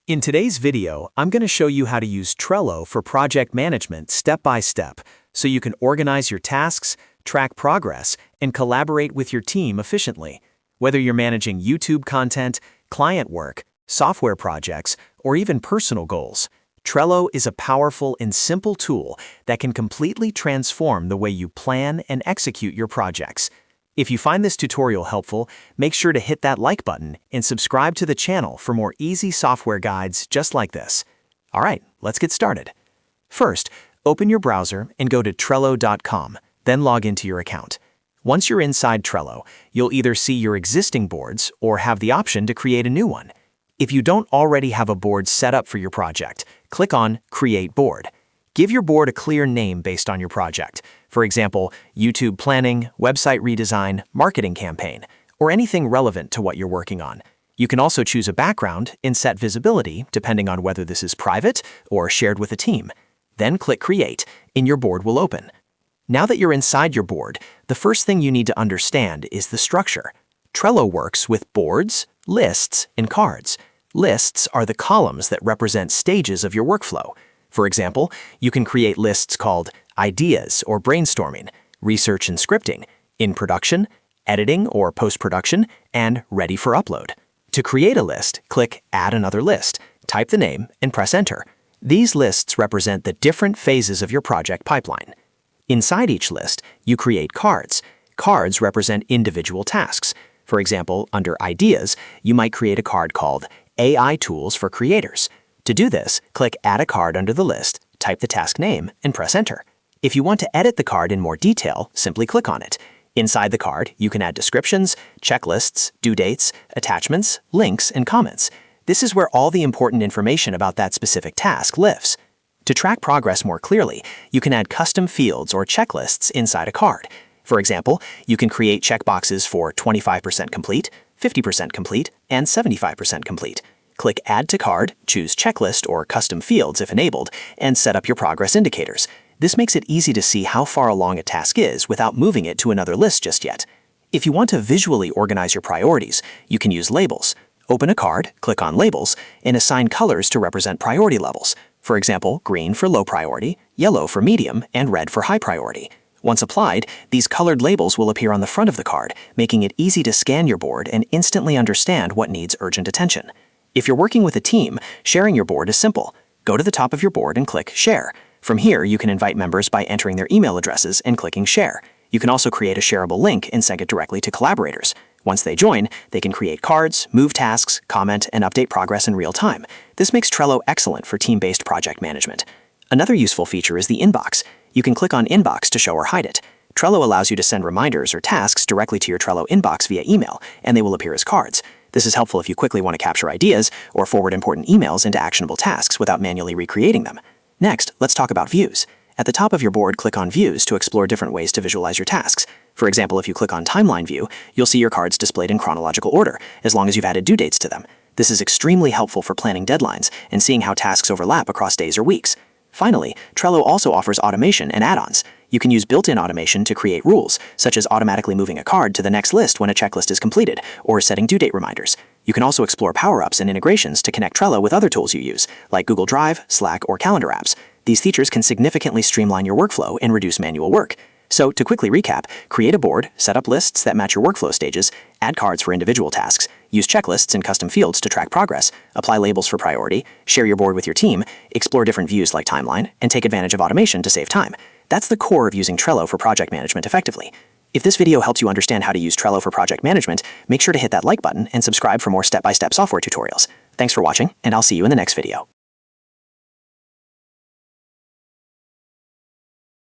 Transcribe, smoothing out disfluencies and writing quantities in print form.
In today's video, I'm going to show you how to use Trello for project management step by step, so you can organize your tasks, track progress, and collaborate with your team efficiently. Whether you're managing YouTube content, client work, software projects, or even personal goals, Trello is a powerful and simple tool that can completely transform the way you plan and execute your projects. If you find this tutorial helpful, make sure to hit that like button and subscribe to the channel for more easy software guides just like this. All right, let's get started. First, open your browser and go to Trello.com, then log into your account. Once you're inside Trello, you'll either see your existing boards or have the option to create a new one. If you don't already have a board set up for your project, click on Create Board. Give your board a clear name based on your project. For example, YouTube planning, website redesign, marketing campaign, or anything relevant to what you're working on. You can also choose a background and set visibility depending on whether this is private or shared with a team. Then click Create, and your board will open. Now that you're inside your board, the first thing you need to understand is the structure. Trello works with boards, lists, and cards. Lists are the columns that represent stages of your workflow. For example, you can create lists called Ideas or Brainstorming, Research and Scripting, In Production, Editing or Post-Production, and Ready for Upload. To create a list, click Add Another List, type the name, and press Enter. These lists represent the different phases of your project pipeline. Inside each list, you create cards. Cards represent individual tasks. For example, under Ideas, you might create a card called AI Tools for Creators. To do this, click Add a Card under the list, type the task name, and press Enter. If you want to edit the card in more detail, simply click on it. Inside the card, you can add descriptions, checklists, due dates, attachments, links, and comments. This is where all the important information about that specific task lives. To track progress more clearly, you can add custom fields or checklists inside a card. For example, you can create checkboxes for 25% complete, 50% complete, and 75% complete. Click Add to Card, choose Checklist or Custom Fields if enabled, and set up your progress indicators. This makes it easy to see how far along a task is without moving it to another list just yet. If you want to visually organize your priorities, you can use labels. Open a card, click on Labels, and assign colors to represent priority levels. For example, green for low priority, yellow for medium, and red for high priority. Once applied, these colored labels will appear on the front of the card, making it easy to scan your board and instantly understand what needs urgent attention. If you're working with a team, sharing your board is simple. Go to the top of your board and click Share. From here, you can invite members by entering their email addresses and clicking Share. You can also create a shareable link and send it directly to collaborators. Once they join, they can create cards, move tasks, comment, and update progress in real time. This makes Trello excellent for team-based project management. Another useful feature is the inbox. You can click on Inbox to show or hide it. Trello allows you to send reminders or tasks directly to your Trello inbox via email, and they will appear as cards. This is helpful if you quickly want to capture ideas or forward important emails into actionable tasks without manually recreating them. Next, let's talk about views. At the top of your board, click on Views to explore different ways to visualize your tasks. For example, if you click on Timeline View, you'll see your cards displayed in chronological order, as long as you've added due dates to them. This is extremely helpful for planning deadlines and seeing how tasks overlap across days or weeks. Finally, Trello also offers automation and add-ons. You can use built-in automation to create rules, such as automatically moving a card to the next list when a checklist is completed, or setting due date reminders. You can also explore power-ups and integrations to connect Trello with other tools you use, like Google Drive, Slack, or calendar apps. These features can significantly streamline your workflow and reduce manual work. So, to quickly recap, create a board, set up lists that match your workflow stages, add cards for individual tasks, use checklists and custom fields to track progress, apply labels for priority, share your board with your team, explore different views like timeline, and take advantage of automation to save time. That's the core of using Trello for project management effectively. If this video helps you understand how to use Trello for project management, make sure to hit that like button and subscribe for more step-by-step software tutorials. Thanks for watching, and I'll see you in the next video.